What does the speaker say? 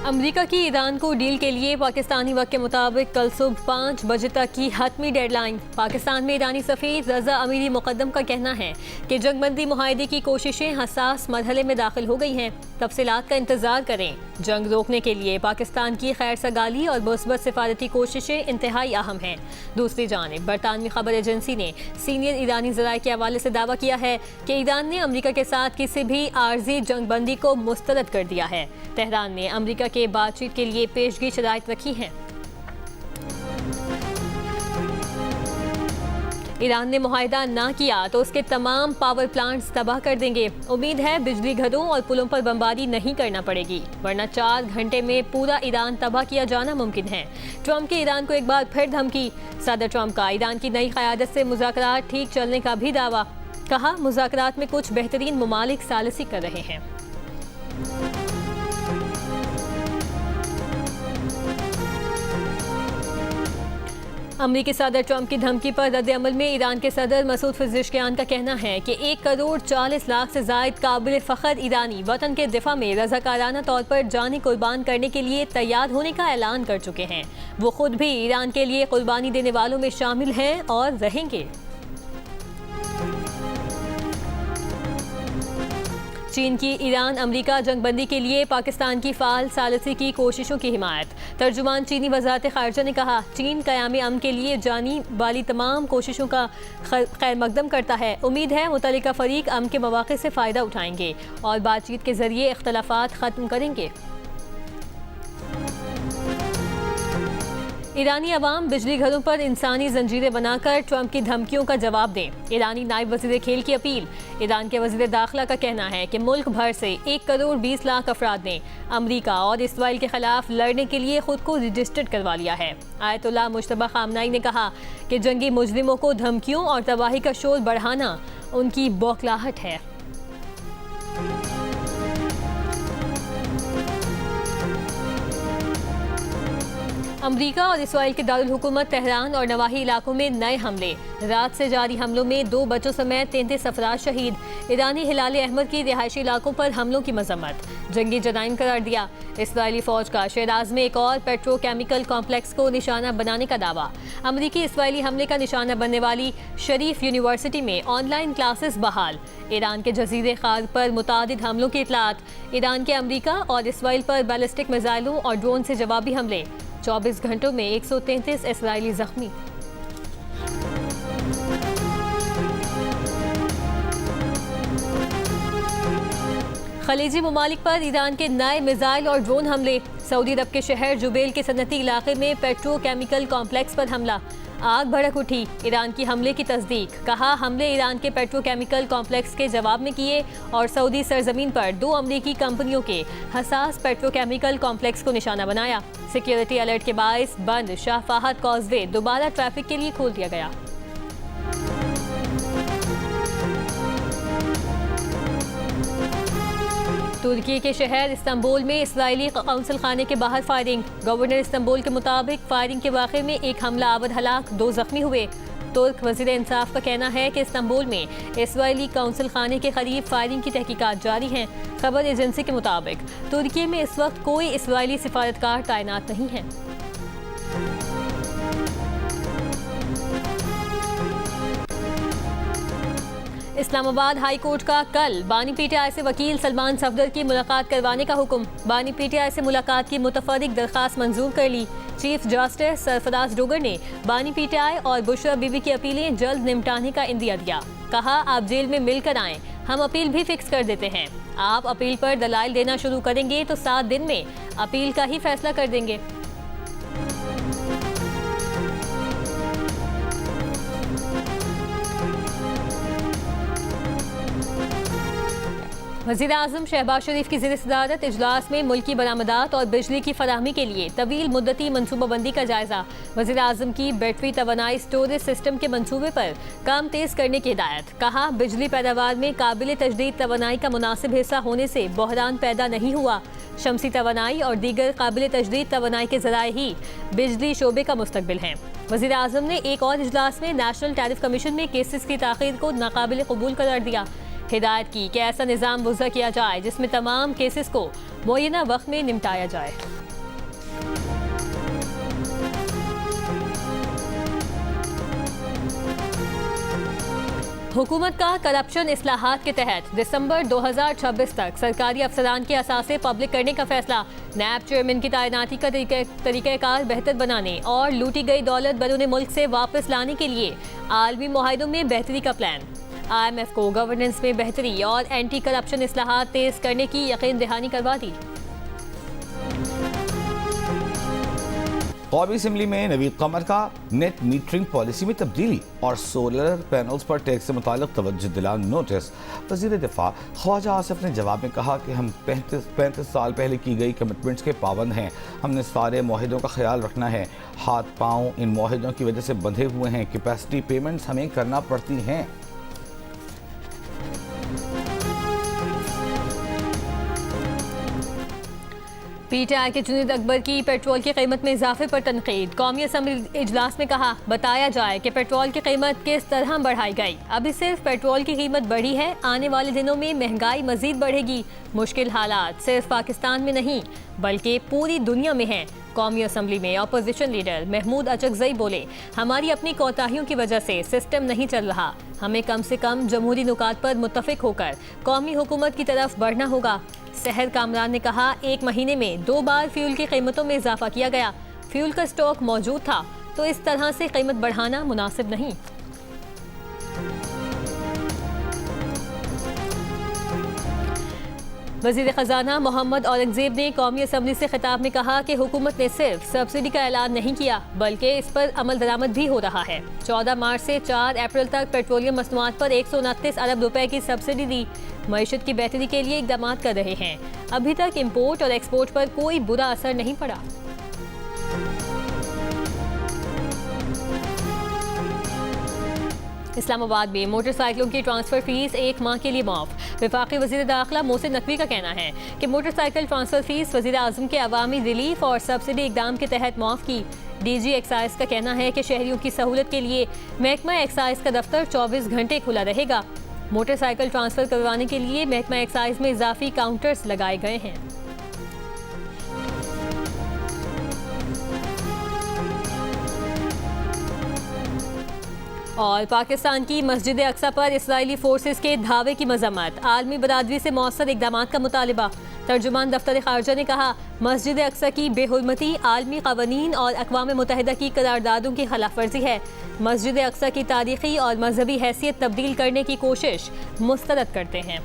America की Iran को deal के लिए पाकिस्तानी वक्त के मुताबिक कल सुबह 5 बजे तक की हतमी डेडलाइन। पाकिस्तान में ईरानी सफ़ीर रजा अमीरी मुकद्दम का कहना है कि जंगबंदी मुआहदे की कोशिशें हसास मरहले में दाखिल हो गई हैं। तफसीलात का इंतजार करें। जंग रोकने के लिए पाकिस्तान की खैर सगाली और मुस्बत सिफारती कोशिशें इंतहाई अहम हैं। दूसरी जानिब बरतानवी खबर एजेंसी ने सीनियर ईरानी ज़राए के हवाले से दावा किया है कि ईरान ने अमेरिका के साथ किसी भी आर्जी जंगबंदी को मुस्तरद कर दिया है। तेहरान ने अमेरिका के बातचीत के लिए पेशगी शराइत रखी हैं। ईरान ने मुआहदा ना किया तो उसके तमाम पावर प्लांट्स तबाह कर देंगे। उम्मीद है बिजली घरों और पुलों पर बमबारी नहीं करना पड़ेगी, वरना 4 घंटे में पूरा ईरान तबाह किया जाना मुमकिन है। ट्रंप की ईरान को एक बार फिर धमकी। सदर ट्रंप का ईरान की नई क़यादत से मुज़ाकरात ठीक चलने का भी दावा। कहा, मुज़ाकरात में कुछ बेहतरीन ममालिक सालिसी कर रहे हैं। अमरीकी सदर ट्रंप की धमकी पर रद्द-ए-अमल में ईरान के सदर मसूद पेज़ेश्कियान का कहना है कि 1 करोड़ 40 लाख से ज़ायद काबिल फ़ख्र ईरानी वतन के दिफा में रज़ाकाराना तौर पर जानें कुर्बान करने के लिए तैयार होने का ऐलान कर चुके हैं। वो खुद भी ईरान के लिए कुर्बानी देने वालों में शामिल हैं और रहेंगे। चीन की ईरान अमेरिका जंगबंदी के लिए पाकिस्तान की फाल सालिसी की कोशिशों की हिमायत। तर्जुमान चीनी वज़ारत ख़ारिजा ने कहा, चीन क़याम अमन के लिए जानी वाली तमाम कोशिशों का खैर मकदम करता है। उम्मीद है मुतल्लिका फ़रीक अमन के मौक़े से फ़ायदा उठाएंगे और बातचीत के ज़रिए इख्तलाफ़ात ख़त्म करेंगे। ईरानी अवाम बिजली घरों पर इंसानी जंजीरें बनाकर ट्रंप की धमकियों का जवाब दें। ईरानी नायब वज़ीर खेल की अपील। ईरान के वज़ीर दाखिला का कहना है कि मुल्क भर से 1 करोड़ 20 लाख अफराद ने अमरीका और इसराइल के खिलाफ लड़ने के लिए खुद को रजिस्टर्ड करवा लिया है। आयतुल्लाह मुज्तबा खामनाई ने कहा कि जंगी मुजरिमों को धमकियों और तबाही का शोर बढ़ाना उनकी बौखलाहट है। अमरीका और इसराइल के दारुल हुकूमत तेहरान और नवाही इलाकों में नए हमले। रात से जारी हमलों में 2 बच्चों समेत 33 अफराद शहीद। ईरानी हिलाल अहमद की रिहायशी इलाकों पर हमलों की मजम्मत। जंगी जराइम करार दिया। इसराइली फौज का शहराज में एक और पेट्रोकेमिकल कॉम्प्लेक्स को निशाना बनाने का दावा। अमरीकी इसराइली हमले का निशाना बनने वाली शरीफ यूनिवर्सिटी में ऑनलाइन क्लासेस बहाल। ईरान के जजीरे खार पर मुतादिद हमलों की इतलात। ईरान के अमरीका और इसराइल पर बैलिस्टिक मिसाइलों और ड्रोन से जवाबी हमले। 24 घंटों में 133 इसराइली जख्मी। खलीजी ममालिक पर ईरान के नए मिसाइल और ड्रोन हमले। सऊदी अरब के शहर जुबैल के सनती इलाके में पेट्रोकेमिकल कॉम्प्लेक्स पर हमला। आग भड़क उठी। ईरान की हमले की तस्दीक। कहा, हमले ईरान के पेट्रोकेमिकल कॉम्प्लेक्स के जवाब में किए और सऊदी सरजमीन पर 2 अमरीकी कंपनियों के हसास पेट्रोकेमिकल कॉम्प्लेक्स को निशाना बनाया। सिक्योरिटी अलर्ट के बायस बंद शाह फहद कॉजवे दोबारा ट्रैफिक के लिए खोल दिया गया। तुर्की के शहर इस्तांबुल में इसराइली कौंसल खाने के बाहर फायरिंग। गवर्नर इस्तांबुल के मुताबिक फायरिंग के वाक़े में 1 हमला आवर हलाक, 2 जख्मी हुए। तुर्क वज़ीर इंसाफ का कहना है कि इस्तांबुल में इसराइली कौंसल खाने के करीब फायरिंग की तहकीकात जारी हैं। खबर एजेंसी के मुताबिक तुर्की में इस वक्त कोई इसराइली सिफारतकार तैनात नहीं है। इस्लामाबाद हाई कोर्ट का कल बानी पीटीआई से वकील सलमान सफदर की मुलाकात करवाने का हुक्म। बानी पीटीआई से मुलाकात की मुतफर्रिक दरख्वास्त मंजूर कर ली। चीफ जस्टिस सरफराज डोगर ने बानी पीटीआई और बुशरा बीबी की अपीलें जल्द निपटाने का इंदिया दिया। कहा, आप जेल में मिलकर आएं, हम अपील भी फिक्स कर देते हैं। आप अपील पर दलाइल देना शुरू करेंगे तो 7 दिन में अपील का ही फैसला कर देंगे। वज़ीर आज़म शहबाज शरीफ की ज़ेर सदारत इजलास में मुल्की बरामदात और बिजली की फराहमी के लिए तवील मुद्दती मनसूबाबंदी का जायजा। वज़ीर आज़म की बैटरी तवानाई स्टोरेज सिस्टम के मनसूबे पर काम तेज़ करने की हिदायत। कहा, बिजली पैदावार में काबिल तजदीद तवानाई का मुनासिब हिस्सा होने से बहरान पैदा नहीं हुआ। शमसी तवानाई और दीगर काबिल तजदीद तवानाई के ज़राए ही बिजली शोबे का मुस्तकबिल हैं। वज़ीर आज़म ने एक और इजलास में नेशनल टैरिफ कमीशन में केसेस की ताख़ीर को नाकाबिल कबूल करार दिया। हिदायत की कि ऐसा निज़ाम वज़ा किया जाए जिसमें तमाम केसेस को मुअय्यना वक्त में निपटाया जाए। हुकूमत का करप्शन इस्लाहात के तहत दिसंबर 2026 तक सरकारी अफसरान के असासे पब्लिक करने का फैसला। नैब चेयरमैन की तैनाती का तरीक़ाकार बेहतर बनाने और लूटी गई दौलत बैरून मुल्क से वापस लाने के लिए आलमी मुआहिदों में बेहतरी का प्लान। IMF को गवर्नेंस में बेहतरी और एंटी करप्शन इस्लाहात तेज करने की यकीन दहानी करवा दी। कौमी असम्बली में नवीद कमर का नेट मीटरिंग पॉलिसी में तब्दीली और सोलर पैनल्स पर टैक्स से मुताल्लिक तवज्जो दिलाने नोटिस। वज़ीर दिफा ख्वाजा आसिफ ने जवाब में कहा कि हम 35 साल पहले की गई कमिटमेंट्स के पाबंद हैं। हमने सारे मुआहिदों का ख्याल रखना है। हाथ पाँव इन मुआहिदों की वजह से बंधे हुए हैं। कैपेसिटी पेमेंट्स हमें करना पड़ती हैं। PTI के जुनैद अकबर की पेट्रोल की कीमत में इजाफे पर तनकीद। कौमी असम्बली इजलास में कहा बताया जाए कि पेट्रोल की कीमत किस तरह बढ़ाई गई। अभी सिर्फ पेट्रोल की कीमत बढ़ी है, आने वाले दिनों में महंगाई मजीद बढ़ेगी। मुश्किल हालात सिर्फ पाकिस्तान में नहीं बल्कि पूरी दुनिया में हैं। कौमी असम्बली में अपोजिशन लीडर महमूद अचकजई बोले हमारी अपनी कोताहियों की वजह से सिस्टम नहीं चल रहा। हमें कम से कम जमहूरी नुकात पर मुत्तफिक होकर कौमी हुकूमत की तरफ बढ़ना होगा। सहर कामरान ने कहा 1 महीने में 2 बार फ्यूल की कीमतों में इजाफा किया गया। फ्यूल का स्टॉक मौजूद था तो इस तरह से कीमत बढ़ाना मुनासिब नहीं। वज़ीर ख़जाना मोहम्मद औरंगज़ेब ने कौमी असम्बली से खिताब में कहा कि हुकूमत ने सिर्फ सब्सिडी का ऐलान नहीं किया बल्कि इस पर अमल दरामद भी हो रहा है। 14 मार्च से 4 अप्रैल तक पेट्रोलियम मसनूआत पर 129 अरब रुपए की सब्सिडी दी। मईशत की बेहतरी के लिए इक़दाम कर रहे हैं। अभी तक इम्पोर्ट और एक्सपोर्ट पर कोई बुरा असर नहीं पड़ा। इस्लामाबाद में मोटरसाइकिलों की ट्रांसफर फीस 1 माह के लिए माफ। वफाकी वज़ीर दाखिला मोहसिन नकवी का कहना है कि मोटरसाइकिल ट्रांसफर फीस वज़ीर आज़म के अवामी रिलीफ और सब्सिडी इक़दाम के तहत माफ की। DG एक्साइज का कहना है कि शहरियों की सहूलत के लिए महकमा एक्साइज का दफ्तर 24 घंटे खुला रहेगा। मोटरसाइकिल ट्रांसफर करवाने के लिए महकमा एक्साइज में इजाफी काउंटर्स लगाए गए हैं। और पाकिस्तान की मस्जिद अक्सा पर इसराइली फोर्सेस के धावे की मजम्मत। आलमी बरादरी से मौसर इक़दाम का मुतालिबा। तर्जुमान दफ्तर खारजा ने कहा मस्जिद अक्सा की बेहुरमती आलमी क़वानीन और अक़वाम मुत्तहिदा की करारदादों की खिलाफ वर्जी है। मस्जिद अक्सा की तारीखी और मजहबी हैसियत तब्दील करने की कोशिश मुस्तरद करते हैं।